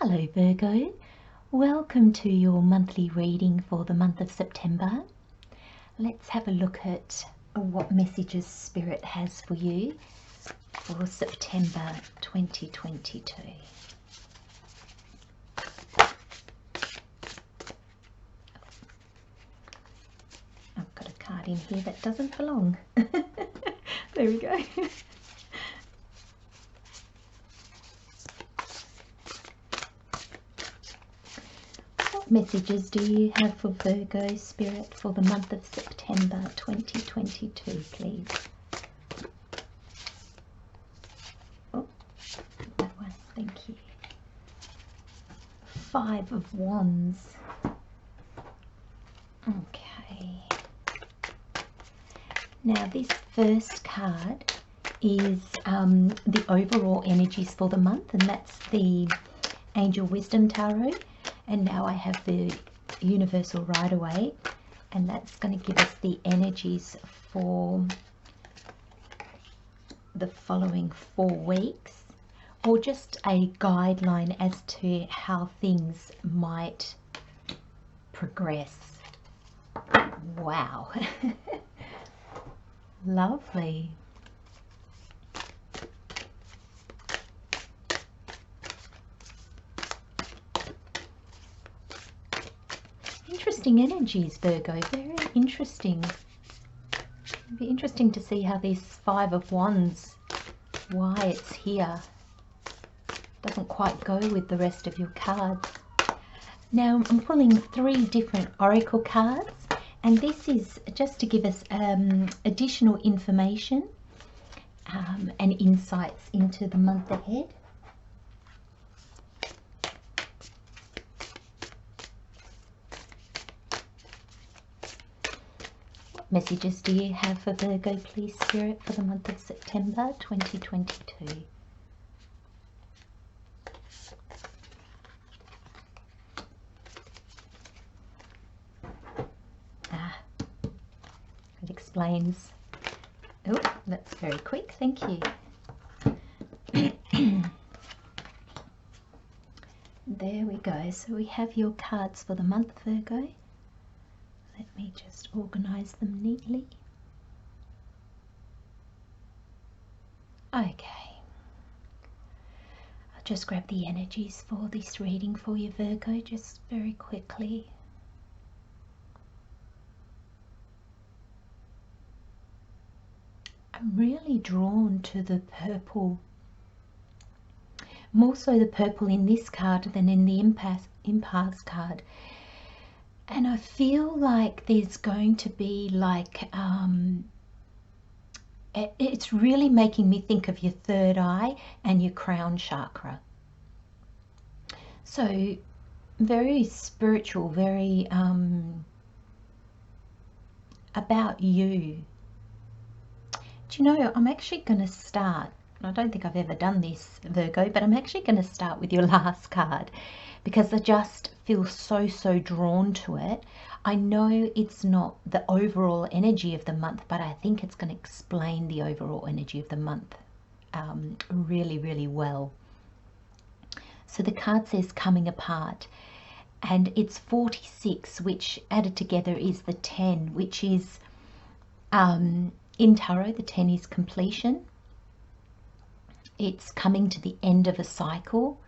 Hello Virgo, welcome to your monthly reading for the month of September. Let's have a look at what messages Spirit has for you for September 2022. I've got a card in here that doesn't belong. There we go. Messages do you have for Virgo Spirit for the month of September 2022, please? Oh, that one, thank you. 5 of Wands. Okay. Now this first card is the overall energies for the month, and that's the Angel Wisdom Tarot. And now I have the Universal Rider-Waite, and that's going to give us the energies for the following 4 weeks, or just a guideline as to how things might progress. Wow. Lovely. Interesting energies, Virgo, very interesting. It'd be interesting to see how these 5 of Wands, why it's here. Doesn't quite go with the rest of your cards. Now I'm pulling 3 different oracle cards, and this is just to give us additional information and insights into the month ahead. Messages do you have for Virgo, please, Spirit, for the month of September 2022? It explains. Oh, that's very quick, thank you. There we go. So we have your cards for the month, Virgo. Let me just organise them neatly. Okay. I'll just grab the energies for this reading for you, Virgo, just very quickly. I'm really drawn to the purple. More so the purple in this card than in the impasse card. And I feel like there's going to be like, it's really making me think of your third eye and your crown chakra. So very spiritual, very about you. Do you know, I'm actually going to start, I don't think I've ever done this, Virgo, but I'm actually going to start with your last card, because I just feel so drawn to it. I know it's not the overall energy of the month, but I think it's going to explain the overall energy of the month really well. So the card says coming apart, and it's 46, which added together is the 10, which is in tarot, the 10 is completion. It's coming to the end of a cycle.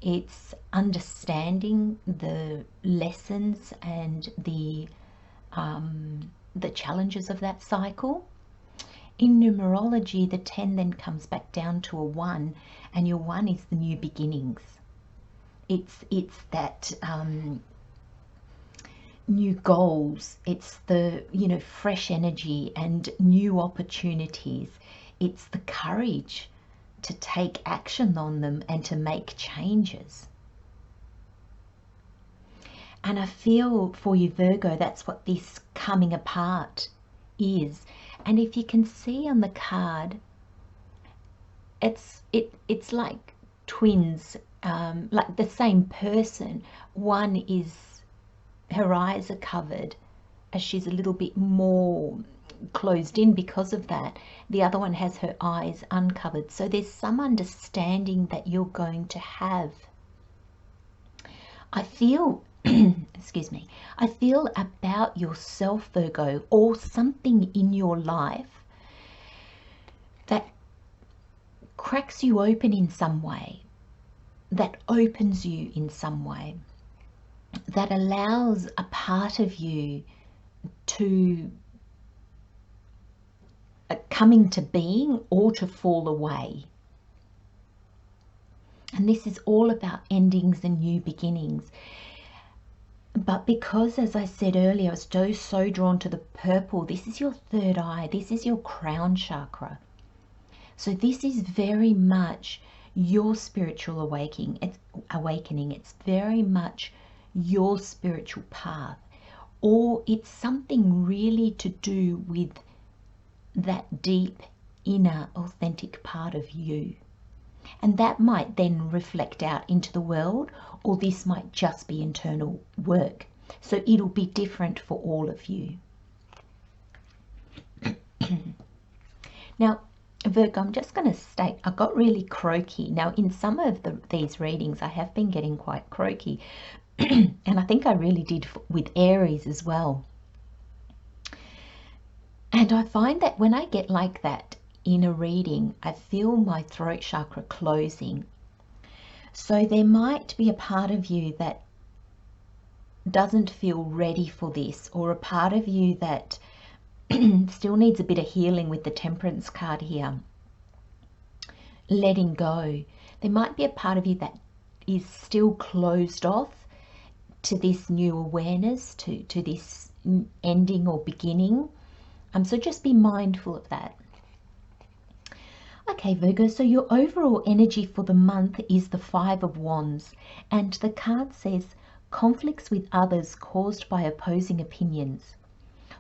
It's understanding the lessons and the challenges of that cycle. In numerology, the 10 then comes back down to a 1, and your 1 is the new beginnings. It's that new goals. It's the, you know, fresh energy and new opportunities. It's the courage to take action on them and to make changes. And I feel for you, Virgo, that's what this coming apart is. And if you can see on the card, it's like twins, like the same person. One is, her eyes are covered as she's a little bit more closed in because of that. The other one has her eyes uncovered. So there's some understanding that you're going to have I feel, excuse me, I feel about yourself, Virgo, or something in your life that cracks you open in some way, that opens you in some way, that allows a part of you to come into being or to fall away. And this is all about endings and new beginnings. But because, as I said earlier, I was so drawn to the purple, this is your third eye, this is your crown chakra. So this is very much your spiritual awakening. It's very much your spiritual path, or it's something really to do with that deep inner authentic part of you. And that might then reflect out into the world, or this might just be internal work. So it'll be different for all of you. Now, Virgo, I'm just going to state, I got really croaky. Now, in some of these readings, I have been getting quite croaky. And I think I really did with Aries as well. And I find that when I get like that in a reading, I feel my throat chakra closing. So there might be a part of you that doesn't feel ready for this, or a part of you that still needs a bit of healing with the Temperance card here. Letting go. There might be a part of you that is still closed off to this new awareness, to this ending or beginning. So just be mindful of that. Okay, Virgo, so your overall energy for the month is the Five of Wands, and the card says conflicts with others caused by opposing opinions.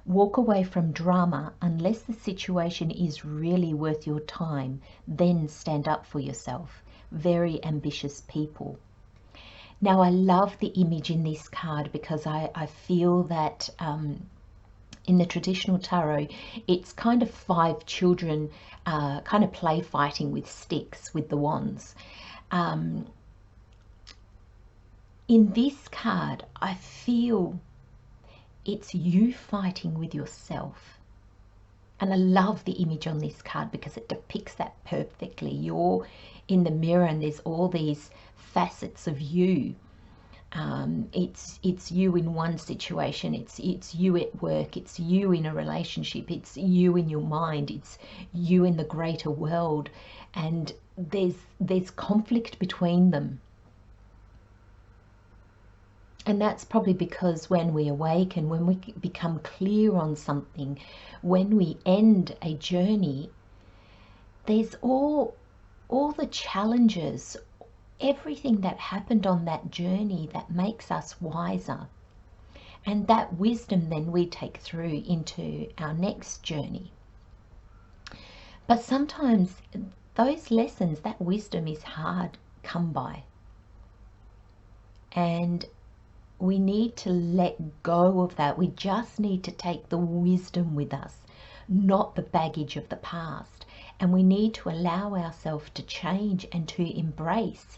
Walk away from drama unless the situation is really worth your time, then stand up for yourself. Very ambitious people. Now, I love the image in this card because I feel that in the traditional tarot, it's kind of five children kind of play fighting with sticks with the wands. In this card, I feel it's you fighting with yourself. And I love the image on this card because it depicts that perfectly. You're in the mirror and there's all these facets of you. It's you in one situation, it's you at work, it's you in a relationship, it's you in your mind, it's you in the greater world, and there's conflict between them. And that's probably because when we awaken, when we become clear on something, when we end a journey, there's all the challenges, everything that happened on that journey that makes us wiser. And that wisdom then we take through into our next journey. But sometimes those lessons, that wisdom is hard come by. And we need to let go of that. We just need to take the wisdom with us, not the baggage of the past. And we need to allow ourselves to change and to embrace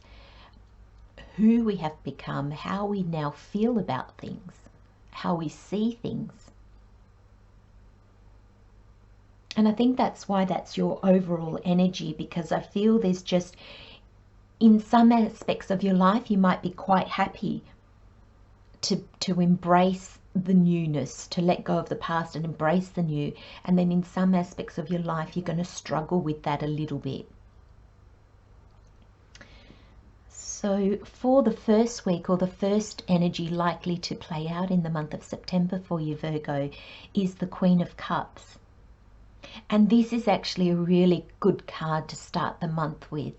who we have become, how we now feel about things, how we see things. And I think that's why that's your overall energy, because I feel there's just, in some aspects of your life, you might be quite happy to embrace the newness, to let go of the past and embrace the new. And then in some aspects of your life, you're going to struggle with that a little bit. So for the first week, or the first energy likely to play out in the month of September for you, Virgo, is the Queen of Cups. And this is actually a really good card to start the month with,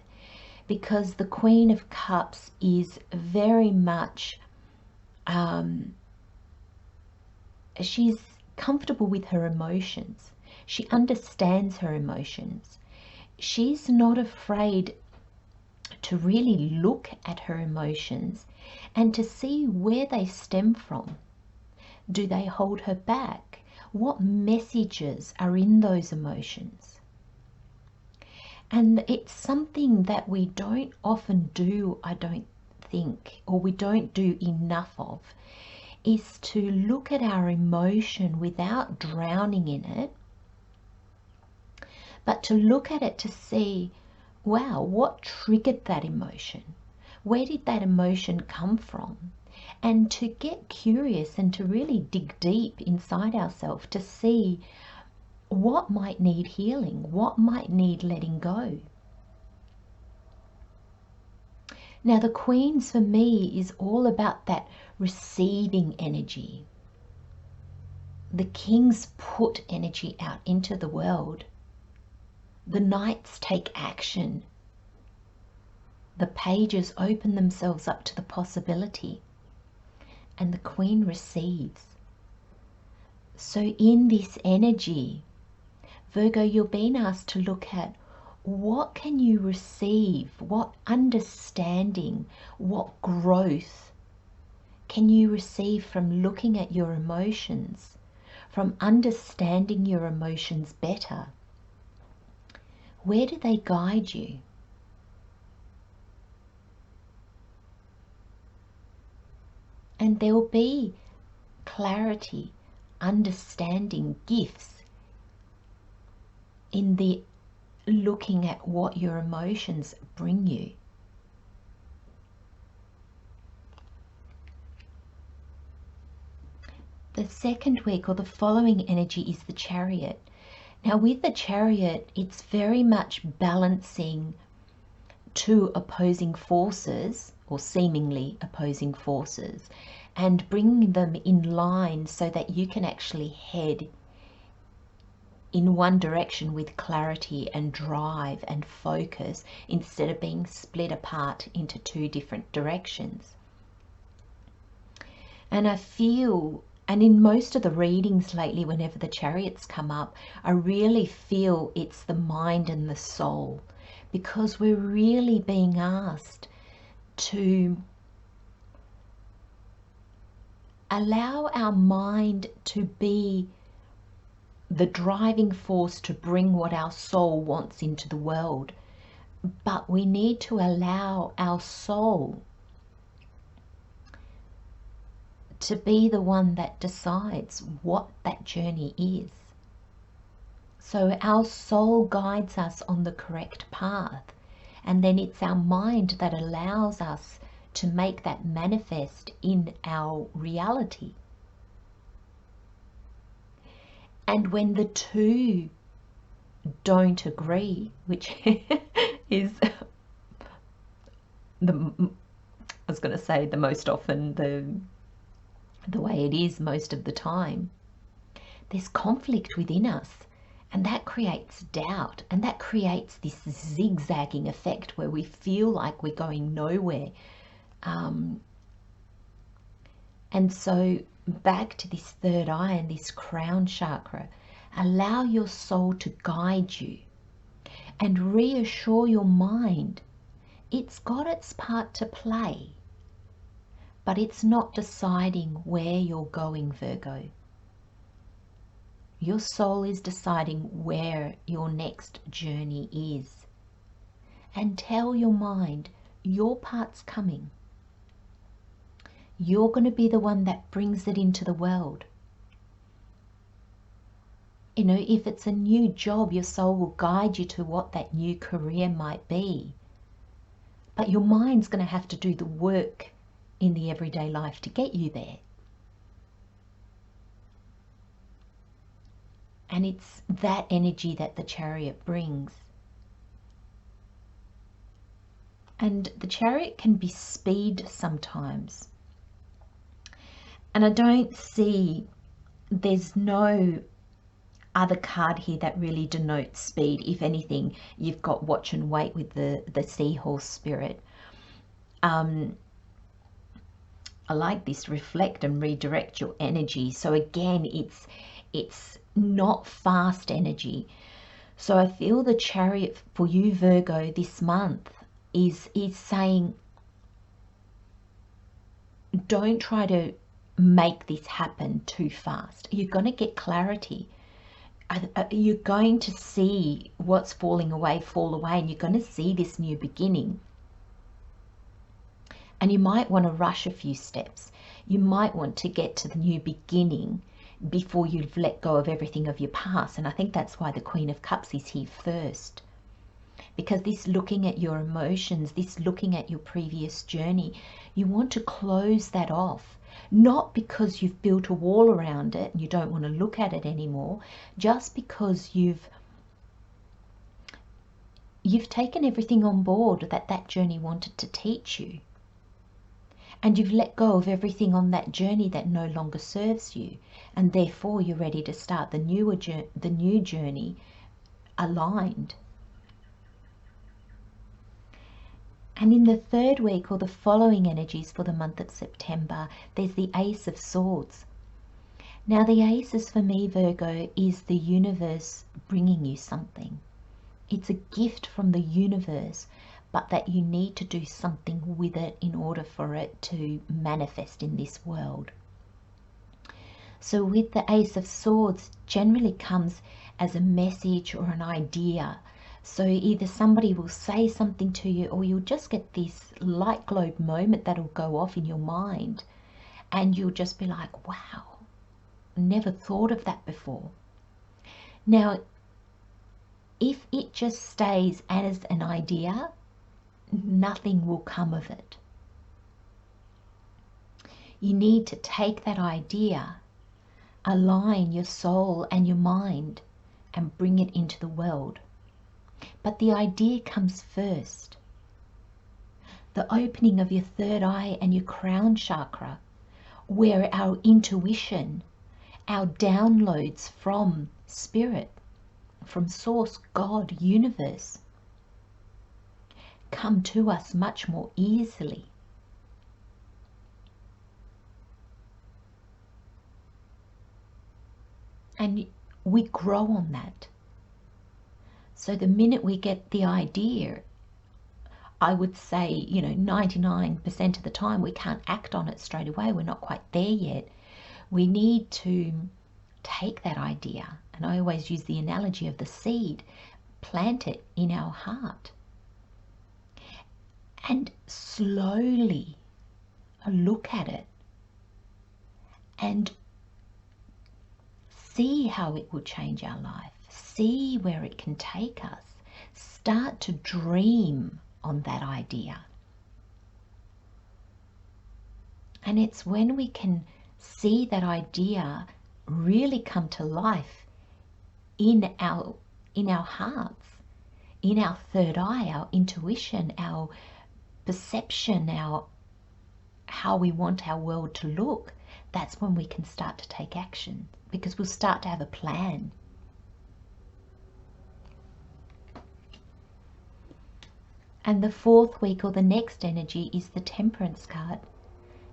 because the Queen of Cups is very much, she's comfortable with her emotions. She understands her emotions. She's not afraid to really look at her emotions and to see where they stem from. Do they hold her back? What messages are in those emotions? And it's something that we don't often do, I don't think, or we don't do enough of, is to look at our emotion without drowning in it, but to look at it to see, wow, what triggered that emotion? Where did that emotion come from? And to get curious and to really dig deep inside ourselves to see what might need healing, what might need letting go. Now, the Queens for me is all about that receiving energy. The Kings put energy out into the world. The Knights take action. The Pages open themselves up to the possibility. And the Queen receives. So in this energy, Virgo, you're being asked to look at what can you receive, what understanding, what growth can you receive from looking at your emotions, from understanding your emotions better. Where do they guide you? And there will be clarity, understanding, gifts in the looking at what your emotions bring you. The second week or the following energy is the Chariot. Now with the Chariot, it's very much balancing two opposing forces, or seemingly opposing forces, and bringing them in line so that you can actually head in one direction with clarity and drive and focus instead of being split apart into two different directions. And I feel, and in most of the readings lately, whenever the Chariots come up, I really feel it's the mind and the soul, because we're really being asked to allow our mind to be the driving force to bring what our soul wants into the world. But we need to allow our soul to be the one that decides what that journey is. So our soul guides us on the correct path, and then it's our mind that allows us to make that manifest in our reality. And when the two don't agree, which is I was going to say the most often the way it is most of the time, there's conflict within us, and that creates doubt, and that creates this zigzagging effect where we feel like we're going nowhere. And so back to this third eye and this crown chakra, allow your soul to guide you and reassure your mind it's got its part to play, but it's not deciding where you're going, Virgo. Your soul is deciding where your next journey is. And tell your mind, your part's coming. You're going to be the one that brings it into the world. You know, if it's a new job, your soul will guide you to what that new career might be. But your mind's going to have to do the work in the everyday life to get you there. And it's that energy that the Chariot brings. And the Chariot can be speed sometimes. And I don't see, there's no other card here that really denotes speed. If anything, you've got Watch and Wait with the seahorse spirit. I like this, reflect and redirect your energy. So again, it's not fast energy. So I feel the Chariot for you, Virgo, this month is saying, don't try to make this happen too fast. You're going to get clarity. You're going to see what's falling away fall away, and you're going to see this new beginning. And you might want to rush a few steps. You might want to get to the new beginning before you've let go of everything of your past. And I think that's why the Queen of Cups is here first. Because this looking at your emotions, this looking at your previous journey, you want to close that off. Not because you've built a wall around it and you don't want to look at it anymore, just because you've taken everything on board that journey wanted to teach you. And you've let go of everything on that journey that no longer serves you. And therefore you're ready to start the new journey aligned. And in the third week, or the following energies for the month of September, there's the Ace of Swords. Now the Aces for me, Virgo, is the universe bringing you something. It's a gift from the universe, but that you need to do something with it in order for it to manifest in this world. So with the Ace of Swords, generally comes as a message or an idea. So either somebody will say something to you, or you'll just get this light globe moment that'll go off in your mind, and you'll just be like, wow, never thought of that before. Now, if it just stays as an idea, nothing will come of it. You need to take that idea, align your soul and your mind, and bring it into the world. But the idea comes first. The opening of your third eye and your crown chakra, where our intuition, our downloads from spirit, from source, God, universe, come to us much more easily. And we grow on that. So the minute we get the idea, I would say, 99% of the time we can't act on it straight away. We're not quite there yet. We need to take that idea, and I always use the analogy of the seed, plant it in our heart, and slowly look at it and see how it will change our life. See where it can take us. Start to dream on that idea. And it's when we can see that idea really come to life in our hearts, in our third eye, our intuition, our perception, how we want our world to look. That's when we can start to take action, because we'll start to have a plan. And the fourth week, or the next energy, is the Temperance card.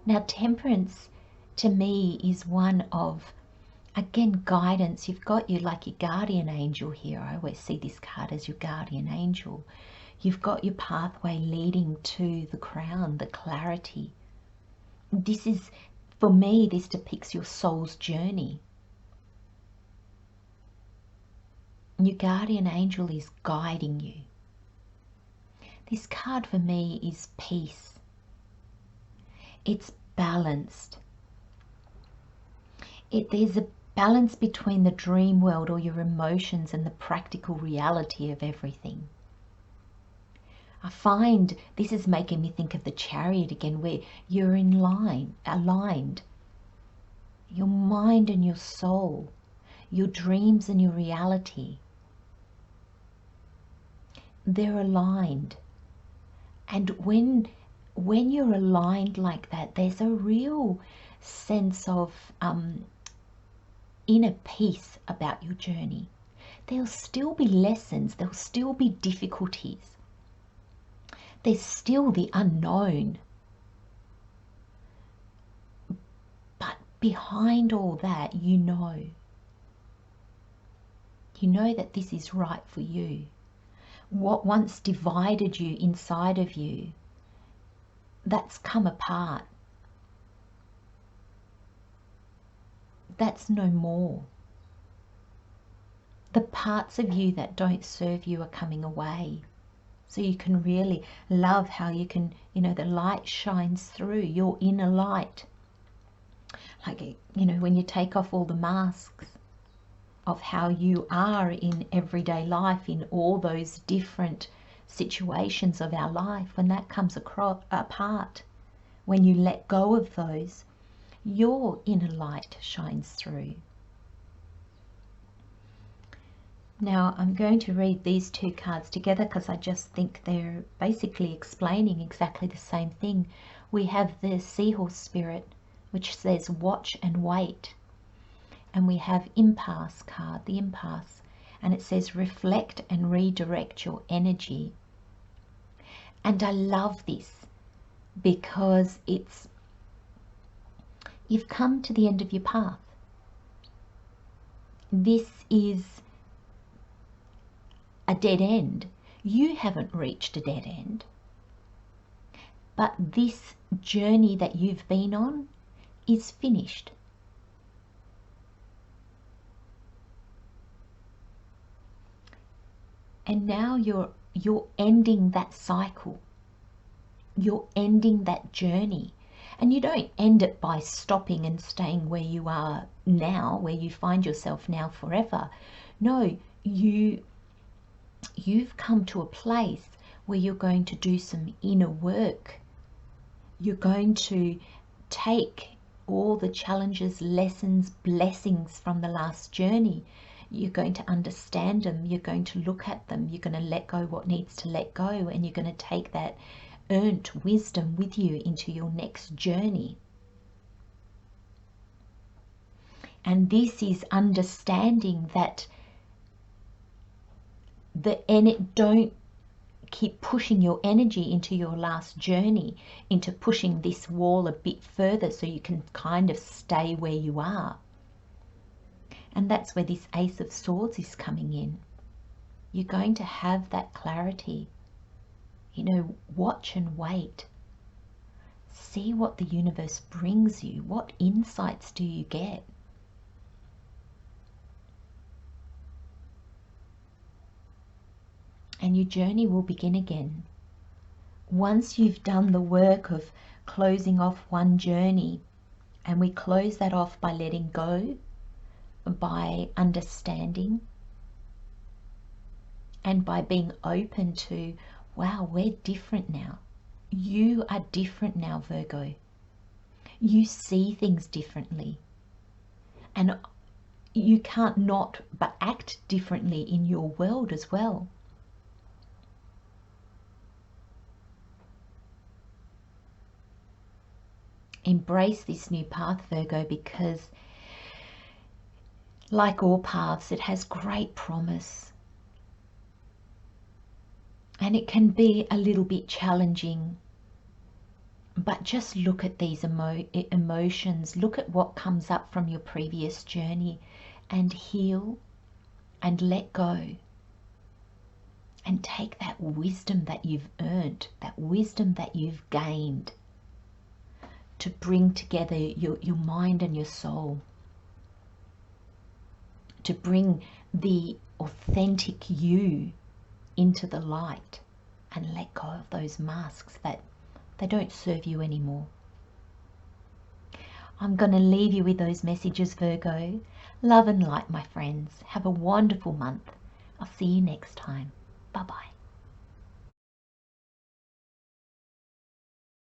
Now Temperance to me is one of, again, guidance. You've got your guardian angel here. I always see this card as your guardian angel. You've got your pathway leading to the crown, the clarity. This is, for me, this depicts your soul's journey. Your guardian angel is guiding you. This card for me is peace. It's balanced. There's a balance between the dream world, or your emotions, and the practical reality of everything. I find this is making me think of the Chariot again, where you're aligned. Your mind and your soul, your dreams and your reality, they're aligned. And when you're aligned like that, there's a real sense of inner peace about your journey. There'll still be lessons, there'll still be difficulties. There's still the unknown. But behind all that, you know that this is right for you. What once divided you inside of you, that's come apart. That's no more. The parts of you that don't serve you are coming away. so you can really love how you can, you know, the light shines through your inner light. Like, you know, when you take off all the masks of how you are in everyday life, in all those different situations of our life, when that comes apart, when you let go of those, your inner light shines through. Now I'm going to read these two cards together because I just think they're basically explaining exactly the same thing. We have the Seahorse Spirit, which says watch and wait. And we have Impasse card, the Impasse, and it says reflect and redirect your energy. And I love this because you've come to the end of your path. This is a dead end. You haven't reached a dead end, but this journey that you've been on is finished. And now you're ending that cycle. You're ending that journey. And you don't end it by stopping and staying where you are now, where you find yourself now forever. No, you've come to a place where you're going to do some inner work. You're going to take all the challenges, lessons, blessings from the last journey. You're going to understand them. You're going to look at them. You're going to let go what needs to let go, and you're going to take that earned wisdom with you into your next journey. And this is understanding that don't keep pushing your energy into your last journey, into pushing this wall a bit further so you can kind of stay where you are. And that's where this Ace of Swords is coming in. You're going to have that clarity. You know, watch and wait. See what the universe brings you. What insights do you get? And your journey will begin again. Once you've done the work of closing off one journey, and we close that off by letting go, by understanding, and by being open to, wow, we're different now. You are different now, Virgo. You see things differently. And you can't not but act differently in your world as well. Embrace this new path, Virgo, because like all paths, it has great promise. And it can be a little bit challenging. But just look at these emotions. Look at what comes up from your previous journey and heal and let go. And take that wisdom that you've earned, that wisdom that you've gained, to bring together your mind and your soul. To bring the authentic you into the light and let go of those masks that they don't serve you anymore. I'm going to leave you with those messages, Virgo. Love and light, my friends. Have a wonderful month. I'll see you next time. Bye-bye.